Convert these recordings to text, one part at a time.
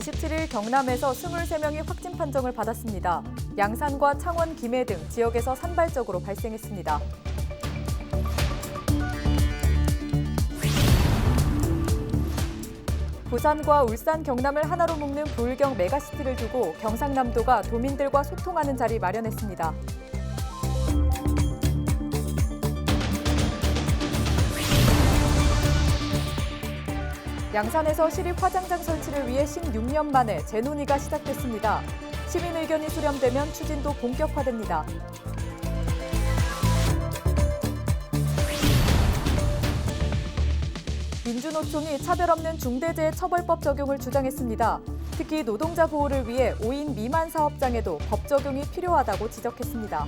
27일 경남에서 23명이 확진 판정을 받았습니다. 양산과 창원, 김해 등 지역에서 산발적으로 발생했습니다. 부산과 울산, 경남을 하나로 묶는 부울경 메가시티를 두고 경상남도가 도민들과 소통하는 자리 마련했습니다. 양산에서 시립 화장장 설치를 위해 16년 만에 재논의가 시작됐습니다. 시민 의견이 수렴되면 추진도 본격화됩니다. 민주노총이 차별 없는 중대재해처벌법 적용을 주장했습니다. 특히 노동자 보호를 위해 5인 미만 사업장에도 법 적용이 필요하다고 지적했습니다.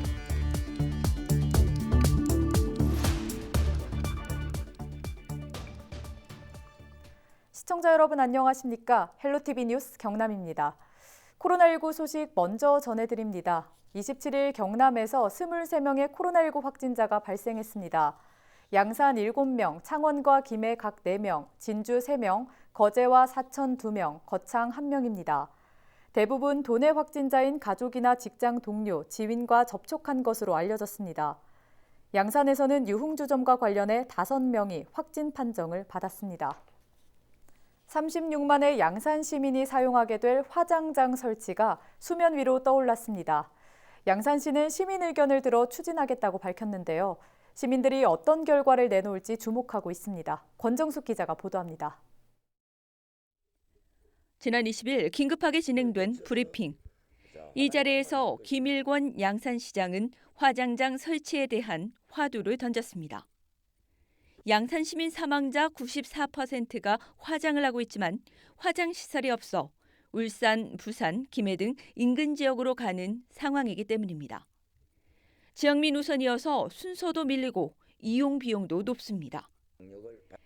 시청자 여러분 안녕하십니까? 헬로티비 뉴스 경남입니다. 코로나19 소식 먼저 전해드립니다. 27일 경남에서 23명의 코로나19 확진자가 발생했습니다. 양산 7명, 창원과 김해 각 4명, 진주 3명, 거제와 사천 2명, 거창 1명입니다. 대부분 도내 확진자인 가족이나 직장 동료, 지인과 접촉한 것으로 알려졌습니다. 양산에서는 유흥주점과 관련해 5명이 확진 판정을 받았습니다. 36만의 양산 시민이 사용하게 될 화장장 설치가 수면 위로 떠올랐습니다. 양산시는 시민 의견을 들어 추진하겠다고 밝혔는데요. 시민들이 어떤 결과를 내놓을지 주목하고 있습니다. 권정숙 기자가 보도합니다. 지난 20일 긴급하게 진행된 브리핑. 이 자리에서 김일권 양산시장은 화장장 설치에 대한 화두를 던졌습니다. 양산 시민 사망자 94%가 화장을 하고 있지만 화장시설이 없어 울산, 부산, 김해 등 인근 지역으로 가는 상황이기 때문입니다. 지역민 우선이어서 순서도 밀리고 이용 비용도 높습니다.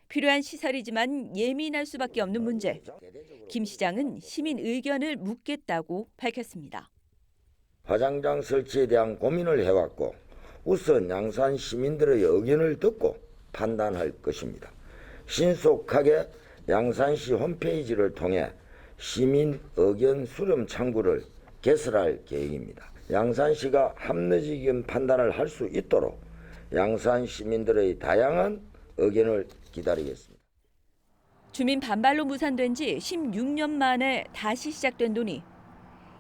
필요한 시설이지만 예민할 수밖에 없는 문제. 김 시장은 시민 의견을 묻겠다고 밝혔습니다. 화장장 설치에 대한 고민을 해왔고 우선 양산 시민들의 의견을 듣고 판단할 것입니다. 신속하게 양산시 홈페이지를 통해 시민 의견 수렴 창구를 개설할 계획입니다. 양산시가 합리적인 판단을 할 수 있도록 양산 시민들의 다양한 의견을 기다리겠습니다. 주민 반발로 무산된 지 16년 만에 다시 시작된 논의.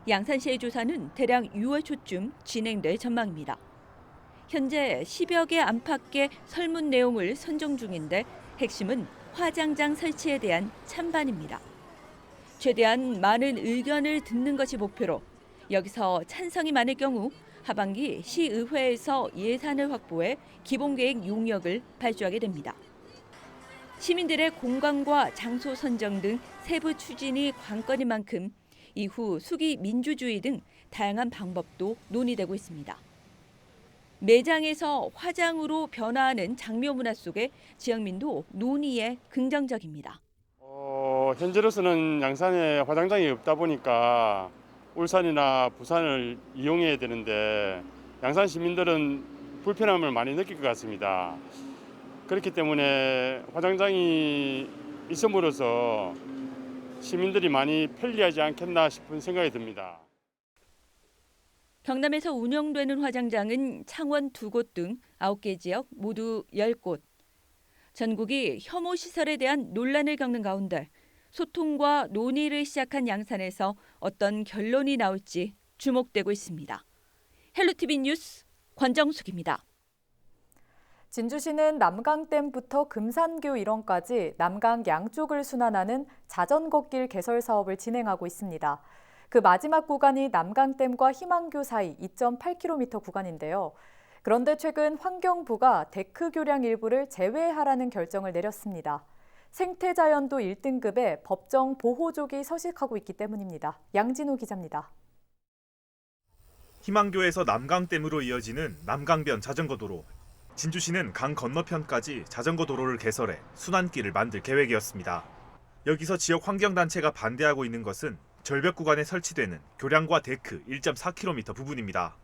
양산시의 조사는 대략 6월 초쯤 진행될 전망입니다. 현재 10여 개 안팎의 설문 내용을 선정 중인데 핵심은 화장장 설치에 대한 찬반입니다. 최대한 많은 의견을 듣는 것이 목표로 여기서 찬성이 많을 경우 하반기 시의회에서 예산을 확보해 기본계획 용역을 발주하게 됩니다. 시민들의 공간과 장소 선정 등 세부 추진이 관건인 만큼 이후 수기 민주주의 등 다양한 방법도 논의되고 있습니다. 매장에서 화장으로 변화하는 장묘 문화 속에 지역민도 논의에 긍정적입니다. 현재로서는 양산에 화장장이 없다 보니까 울산이나 부산을 이용해야 되는데 양산 시민들은 불편함을 많이 느낄 것 같습니다. 그렇기 때문에 화장장이 있음으로써 시민들이 많이 편리하지 않겠나 싶은 생각이 듭니다. 경남에서 운영되는 화장장은 창원 2곳 등 9개 지역 모두 10곳. 전국이 혐오 시설에 대한 논란을 겪는 가운데 소통과 논의를 시작한 양산에서 어떤 결론이 나올지 주목되고 있습니다. 헬로티비 뉴스 권정숙입니다. 진주시는 남강댐부터 금산교 일원까지 남강 양쪽을 순환하는 자전거길 개설 사업을 진행하고 있습니다. 그 마지막 구간이 남강댐과 희망교 사이 2.8km 구간인데요. 그런데 최근 환경부가 데크 교량 일부를 제외하라는 결정을 내렸습니다. 생태자연도 1등급에 법정 보호족이 서식하고 있기 때문입니다. 양진호 기자입니다. 희망교에서 남강댐으로 이어지는 남강변 자전거도로. 진주시는 강 건너편까지 자전거 도로를 개설해 순환길을 만들 계획이었습니다. 여기서 지역 환경단체가 반대하고 있는 것은 절벽 구간에 설치되는 교량과 데크 1.4km 부분입니다.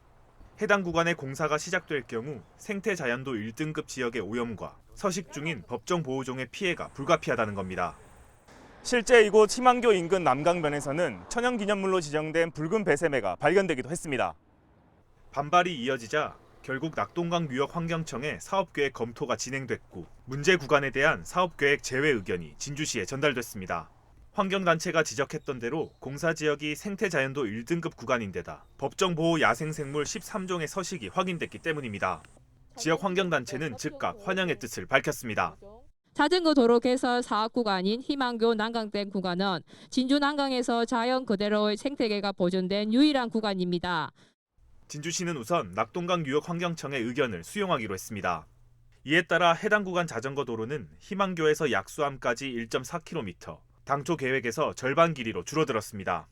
해당 구간의 공사가 시작될 경우 생태자연도 1등급 지역의 오염과 서식 중인 법정 보호종의 피해가 불가피하다는 겁니다. 실제 이곳 희망교 인근 남강변에서는 천연기념물로 지정된 붉은 배새매가 발견되기도 했습니다. 반발이 이어지자 결국 낙동강유역환경청의 사업계획 검토가 진행됐고 문제 구간에 대한 사업계획 제외 의견이 진주시에 전달됐습니다. 환경단체가 지적했던 대로 공사 지역이 생태자연도 1등급 구간인데다 법정보호 야생생물 13종의 서식이 확인됐기 때문입니다. 지역 환경단체는 즉각 환영의 뜻을 밝혔습니다. 자전거 도로 개설 사업 구간인 희망교 난강댐 구간은 진주 난강에서 자연 그대로의 생태계가 보존된 유일한 구간입니다. 진주시는 우선 낙동강 유역환경청의 의견을 수용하기로 했습니다. 이에 따라 해당 구간 자전거 도로는 희망교에서 약수암까지 1.4km, 당초 계획에서 절반 길이로 줄어들었습니다.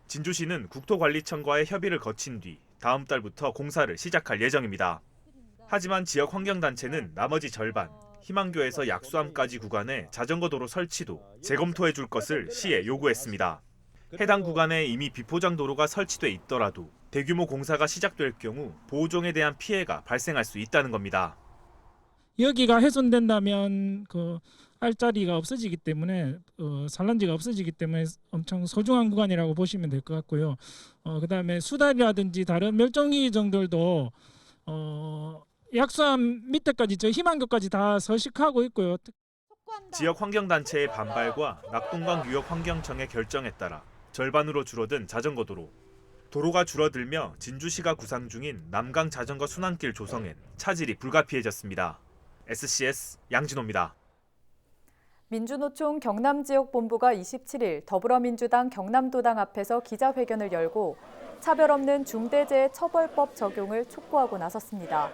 진주시는 국토관리청과의 협의를 거친 뒤 다음 달부터 공사를 시작할 예정입니다. 하지만 지역 환경단체는 나머지 절반, 희망교에서 약수암까지 구간에 자전거 도로 설치도 재검토해 줄 것을 시에 요구했습니다. 해당 구간에 이미 비포장 도로가 설치돼 있더라도 대규모 공사가 시작될 경우 보호종에 대한 피해가 발생할 수 있다는 겁니다. 여기가 훼손된다면 그 알자리가 없어지기 때문에 산란지가 없어지기 때문에 엄청 소중한 구간이라고 보시면 될 것 같고요. 그다음에 수달이라든지 다른 멸종위기종들도 약수암 밑에까지 저 희망교까지 다 서식하고 있고요. 지역 환경단체의 반발과 낙동강 유역환경청의 결정에 따라 절반으로 줄어든 자전거 도로. 도로가 줄어들며 진주시가 구상 중인 남강 자전거 순환길 조성엔 차질이 불가피해졌습니다. SCS 양진호입니다. 민주노총 경남지역본부가 27일 더불어민주당 경남도당 앞에서 기자회견을 열고 차별 없는 중대재해처벌법 적용을 촉구하고 나섰습니다.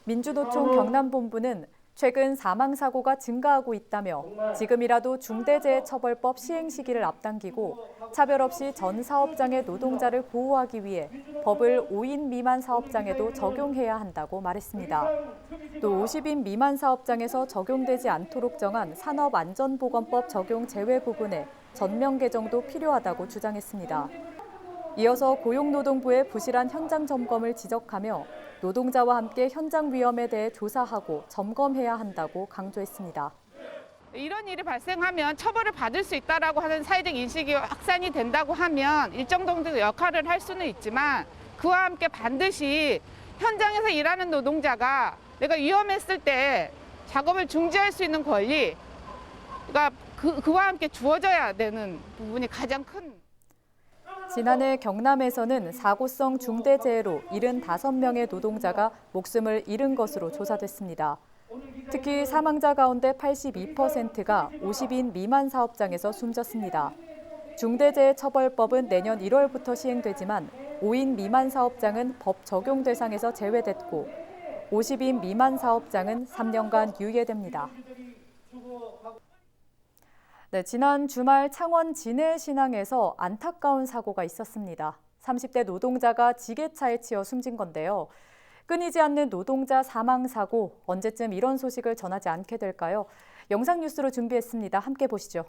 민주노총 경남본부는 최근 사망사고가 증가하고 있다며 지금이라도 중대재해처벌법 시행 시기를 앞당기고 차별 없이 전 사업장의 노동자를 보호하기 위해 법을 5인 미만 사업장에도 적용해야 한다고 말했습니다. 또 50인 미만 사업장에서 적용되지 않도록 정한 산업안전보건법 적용 제외 부분에 전면 개정도 필요하다고 주장했습니다. 이어서 고용노동부의 부실한 현장 점검을 지적하며 노동자와 함께 현장 위험에 대해 조사하고 점검해야 한다고 강조했습니다. 이런 일이 발생하면 처벌을 받을 수 있다라고 하는 사회적 인식이 확산이 된다고 하면 일정 정도 역할을 할 수는 있지만 그와 함께 반드시 현장에서 일하는 노동자가 내가 위험했을 때 작업을 중지할 수 있는 권리가 그와 함께 주어져야 되는 부분이 가장 큰. 지난해 경남에서는 사고성 중대재해로 75명의 노동자가 목숨을 잃은 것으로 조사됐습니다. 특히 사망자 가운데 82%가 50인 미만 사업장에서 숨졌습니다. 중대재해처벌법은 내년 1월부터 시행되지만 5인 미만 사업장은 법 적용 대상에서 제외됐고 50인 미만 사업장은 3년간 유예됩니다. 네, 지난 주말 창원 진해신항에서 안타까운 사고가 있었습니다. 30대 노동자가 지게차에 치여 숨진 건데요. 끊이지 않는 노동자 사망 사고, 언제쯤 이런 소식을 전하지 않게 될까요? 영상 뉴스로 준비했습니다. 함께 보시죠.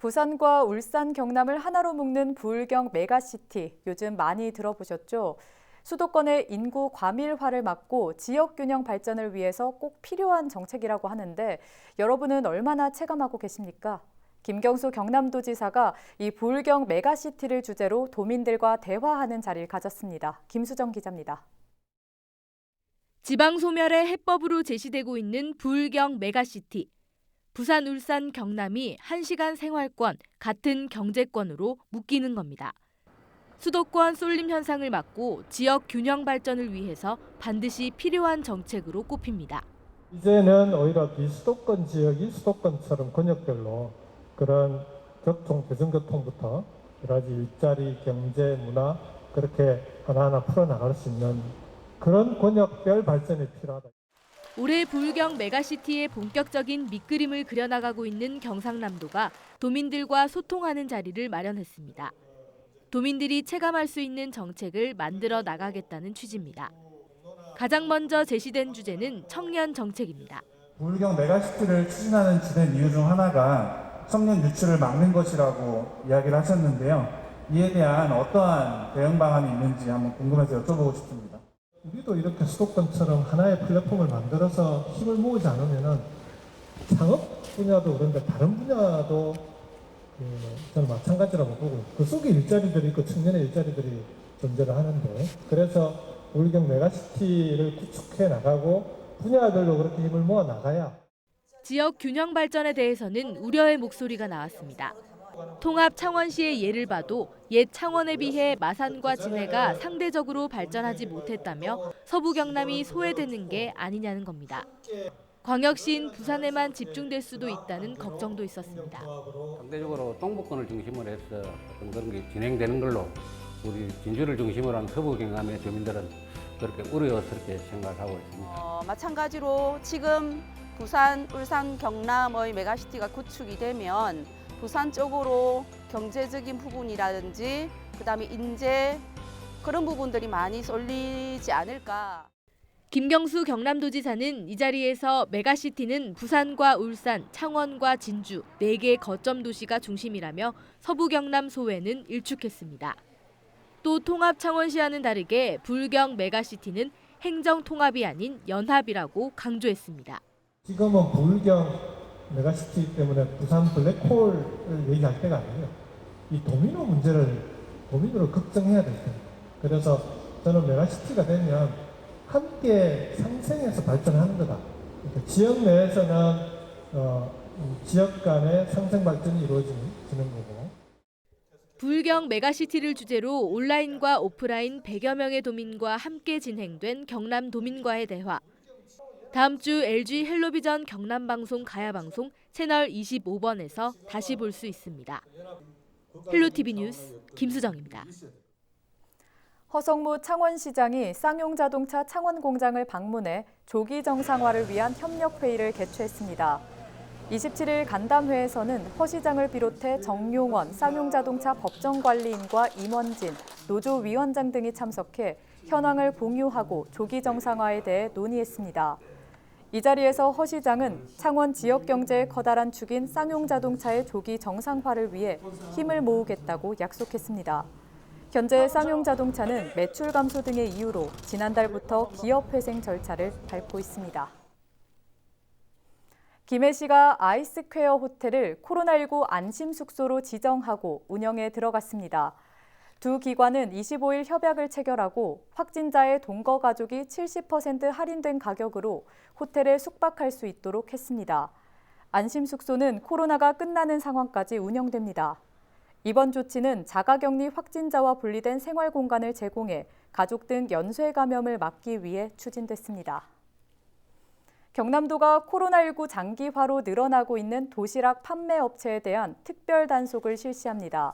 부산과 울산, 경남을 하나로 묶는 부울경 메가시티, 요즘 많이 들어보셨죠? 수도권의 인구 과밀화를 막고 지역 균형 발전을 위해서 꼭 필요한 정책이라고 하는데 여러분은 얼마나 체감하고 계십니까? 김경수 경남도지사가 이 부울경 메가시티를 주제로 도민들과 대화하는 자리를 가졌습니다. 김수정 기자입니다. 지방 소멸의 해법으로 제시되고 있는 부울경 메가시티. 부산, 울산, 경남이 1시간 생활권, 같은 경제권으로 묶이는 겁니다. 수도권 쏠림 현상을 막고 지역 균형 발전을 위해서 반드시 필요한 정책으로 꼽힙니다. 이제는 오히려 비수도권 지역이 수도권처럼 권역별로 그런 교통, 대중교통부터 여러 가지 일자리, 경제, 문화 그렇게 하나하나 풀어나갈 수 있는 그런 권역별 발전이 필요하다. 올해 부울경 메가시티의 본격적인 밑그림을 그려나가고 있는 경상남도가 도민들과 소통하는 자리를 마련했습니다. 도민들이 체감할 수 있는 정책을 만들어 나가겠다는 취지입니다. 가장 먼저 제시된 주제는 청년 정책입니다. 부울경 메가시티를 추진하는 주된 이유 중 하나가 청년 유출을 막는 것이라고 이야기를 하셨는데요. 이에 대한 어떠한 대응 방안이 있는지 한번 궁금해서 여쭤보고 싶습니다. 우리도 이렇게 수도권처럼 하나의 플랫폼을 만들어서 힘을 모으지 않으면 창업 분야도 그런데 다른 분야도 저는 마찬가지라고 보고 그 속에 일자리들이 있고 청년의 일자리들이 존재를 하는데 그래서 부울경 메가시티를 구축해 나가고 분야별로 그렇게 힘을 모아 나가야 지역 균형 발전에 대해서는 우려의 목소리가 나왔습니다. 통합 창원시의 예를 봐도 옛 창원에 비해 마산과 진해가 상대적으로 발전하지 못했다며 서부 경남이 소외되는 게 아니냐는 겁니다. 광역시인 부산에만 집중될 수도 있다는 걱정도 있었습니다. 상대적으로 동부권을 중심으로 해서 어떤 그런 게 진행되는 걸로 우리 진주를 중심으로 한 서부 경남의 주민들은 그렇게 우려스럽게 생각하고 있습니다. 마찬가지로 지금 부산, 울산, 경남의 메가시티가 구축이 되면 부산 쪽으로 경제적인 부분이라든지 그다음에 인재 그런 부분들이 많이 쏠리지 않을까. 김경수 경남도지사는 이 자리에서 메가시티는 부산과 울산, 창원과 진주 4개 거점 도시가 중심이라며 서부 경남 소외는 일축했습니다. 또 통합 창원시와는 다르게 부울경 메가시티는 행정 통합이 아닌 연합이라고 강조했습니다. 지금은 부울경 메가시티 때문에 부산 블랙홀을 얘기할 때가 아니에요. 이 도미노 문제를 도미노를 걱정해야 될 텐데. 그래서 저는 메가시티가 되면 함께 상생해서 발전하는 거다. 그러니까 지역 내에서는 지역 간의 상생 발전이 이루어지는 거고. 부울경 메가시티를 주제로 온라인과 오프라인 100여 명의 도민과 함께 진행된 경남 도민과의 대화. 다음 주 LG 헬로비전 경남방송 가야방송 채널 25번에서 다시 볼 수 있습니다. 헬로티비 뉴스 김수정입니다. 허성무 창원시장이 쌍용자동차 창원공장을 방문해 조기 정상화를 위한 협력회의를 개최했습니다. 27일 간담회에서는 허 시장을 비롯해 정용원 쌍용자동차 법정관리인과 임원진, 노조위원장 등이 참석해 현황을 공유하고 조기 정상화에 대해 논의했습니다. 이 자리에서 허 시장은 창원 지역 경제의 커다란 축인 쌍용자동차의 조기 정상화를 위해 힘을 모으겠다고 약속했습니다. 현재 쌍용자동차는 매출 감소 등의 이유로 지난달부터 기업회생 절차를 밟고 있습니다. 김해시가 아이스퀘어 호텔을 코로나19 안심숙소로 지정하고 운영에 들어갔습니다. 두 기관은 25일 협약을 체결하고 확진자의 동거 가족이 70% 할인된 가격으로 호텔에 숙박할 수 있도록 했습니다. 안심숙소는 코로나가 끝나는 상황까지 운영됩니다. 이번 조치는 자가격리 확진자와 분리된 생활 공간을 제공해 가족 등 연쇄 감염을 막기 위해 추진됐습니다. 경남도가 코로나19 장기화로 늘어나고 있는 도시락 판매 업체에 대한 특별 단속을 실시합니다.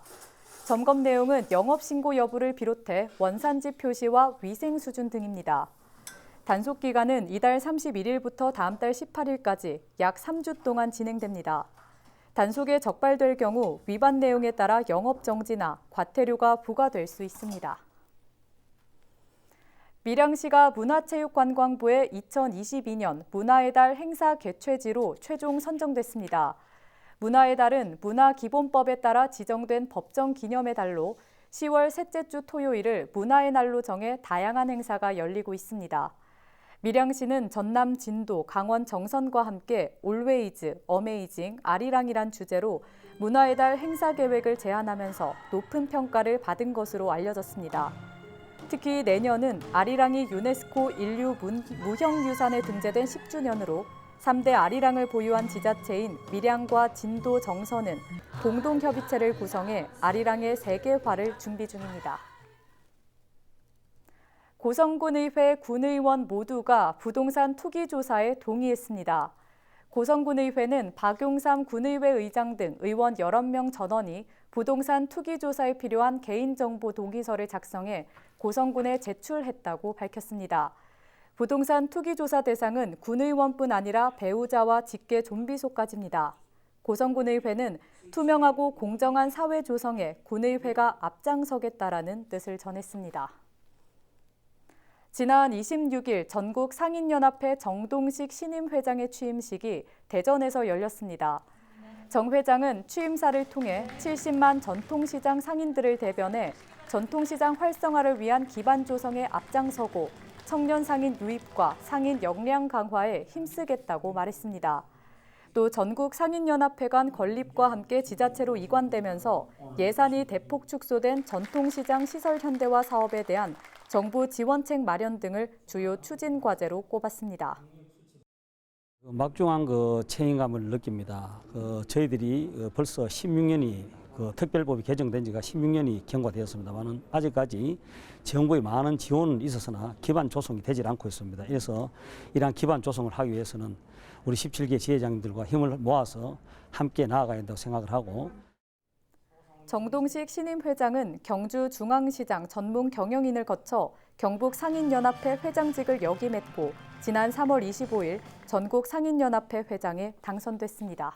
점검 내용은 영업신고 여부를 비롯해 원산지 표시와 위생 수준 등입니다. 단속 기간은 이달 31일부터 다음 달 18일까지 약 3주 동안 진행됩니다. 단속에 적발될 경우 위반 내용에 따라 영업 정지나 과태료가 부과될 수 있습니다. 밀양시가 문화체육관광부의 2022년 문화의 달 행사 개최지로 최종 선정됐습니다. 문화의 달은 문화기본법에 따라 지정된 법정 기념의 달로 10월 셋째 주 토요일을 문화의 날로 정해 다양한 행사가 열리고 있습니다. 밀양시는 전남 진도, 강원 정선과 함께 Always, Amazing, 아리랑이란 주제로 문화의 달 행사 계획을 제안하면서 높은 평가를 받은 것으로 알려졌습니다. 특히 내년은 아리랑이 유네스코 인류 무형유산에 등재된 10주년으로 3대 아리랑을 보유한 지자체인 밀양과 진도, 정선은 공동협의체를 구성해 아리랑의 세계화를 준비 중입니다. 고성군의회 군의원 모두가 부동산 투기 조사에 동의했습니다. 고성군의회는 박용삼 군의회 의장 등 의원 11명 전원이 부동산 투기 조사에 필요한 개인정보 동의서를 작성해 고성군에 제출했다고 밝혔습니다. 부동산 투기 조사 대상은 군의원뿐 아니라 배우자와 직계 좀비소까지입니다. 고성군의회는 투명하고 공정한 사회 조성에 군의회가 앞장서겠다라는 뜻을 전했습니다. 지난 26일 전국 상인연합회 정동식 신임 회장의 취임식이 대전에서 열렸습니다. 정 회장은 취임사를 통해 70만 전통시장 상인들을 대변해 전통시장 활성화를 위한 기반 조성에 앞장서고 청년 상인 유입과 상인 역량 강화에 힘쓰겠다고 말했습니다. 또 전국 상인연합회 간 건립과 함께 지자체로 이관되면서 예산이 대폭 축소된 전통시장 시설 현대화 사업에 대한 정부 지원책 마련 등을 주요 추진 과제로 꼽았습니다. 막중한 책임감을 느낍니다. 저희들이 벌써 16년이 특별법이 개정된 지가 16년이 경과되었습니다만 아직까지 정부의 많은 지원은 있었으나 기반 조성이 되질 않고 있습니다. 그래서 이러한 기반 조성을 하기 위해서는 우리 17개 지회장님들과 힘을 모아서 함께 나아가야 한다고 생각을 하고, 정동식 신임 회장은 경주중앙시장 전문 경영인을 거쳐 경북 상인연합회 회장직을 역임했고 지난 3월 25일 전국 상인연합회 회장에 당선됐습니다.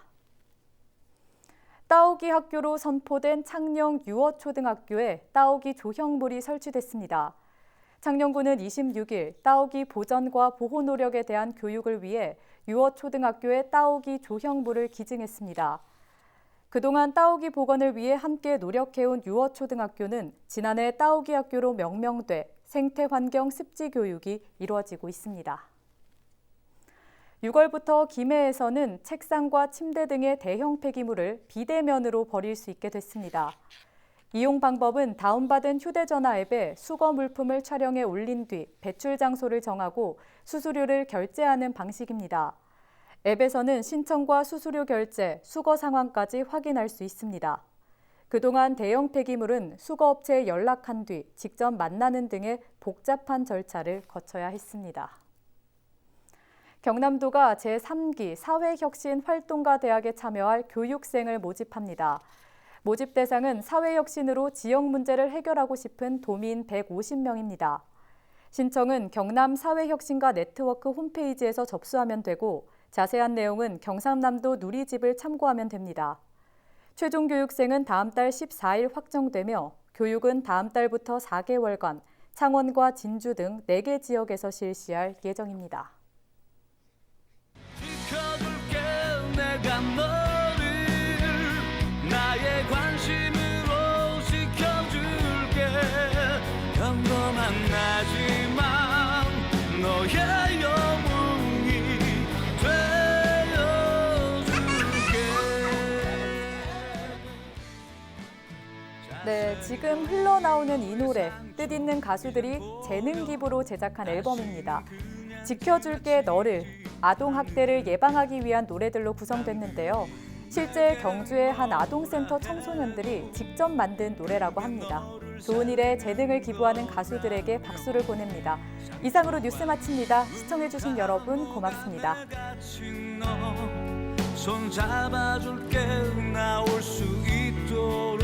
따오기 학교로 선포된 창녕 유어초등학교에 따오기 조형물이 설치됐습니다. 창녕군은 26일 따오기 보전과 보호 노력에 대한 교육을 위해 유어초등학교에 따오기 조형물을 기증했습니다. 그동안 따오기 복원을 위해 함께 노력해온 유어초등학교는 지난해 따오기 학교로 명명돼 생태환경 습지 교육이 이루어지고 있습니다. 6월부터 김해에서는 책상과 침대 등의 대형 폐기물을 비대면으로 버릴 수 있게 됐습니다. 이용 방법은 다운받은 휴대전화 앱에 수거 물품을 촬영해 올린 뒤 배출 장소를 정하고 수수료를 결제하는 방식입니다. 앱에서는 신청과 수수료 결제, 수거 상황까지 확인할 수 있습니다. 그동안 대형 폐기물은 수거업체에 연락한 뒤 직접 만나는 등의 복잡한 절차를 거쳐야 했습니다. 경남도가 제3기 사회혁신활동가 대학에 참여할 교육생을 모집합니다. 모집 대상은 사회혁신으로 지역 문제를 해결하고 싶은 도민 150명입니다. 신청은 경남 사회혁신가 네트워크 홈페이지에서 접수하면 되고 자세한 내용은 경상남도 누리집을 참고하면 됩니다. 최종 교육생은 다음 달 14일 확정되며 교육은 다음 달부터 4개월간 창원과 진주 등 4개 지역에서 실시할 예정입니다. 지켜줄게 내가 너를 나의 관심으로 지켜줄게 평범한 나지만 너의 영웅이 되어줄게. 네, 지금 흘러나오는 이 노래, 뜻있는 가수들이 재능 기부로 제작한 앨범입니다. 지켜줄게 너를, 아동학대를 예방하기 위한 노래들로 구성됐는데요. 실제 경주의 한 아동센터 청소년들이 직접 만든 노래라고 합니다. 좋은 일에 재능을 기부하는 가수들에게 박수를 보냅니다. 이상으로 뉴스 마칩니다. 시청해주신 여러분 고맙습니다. 손 잡아줄게 나올 수 있도록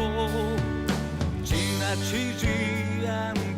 지나치지 않는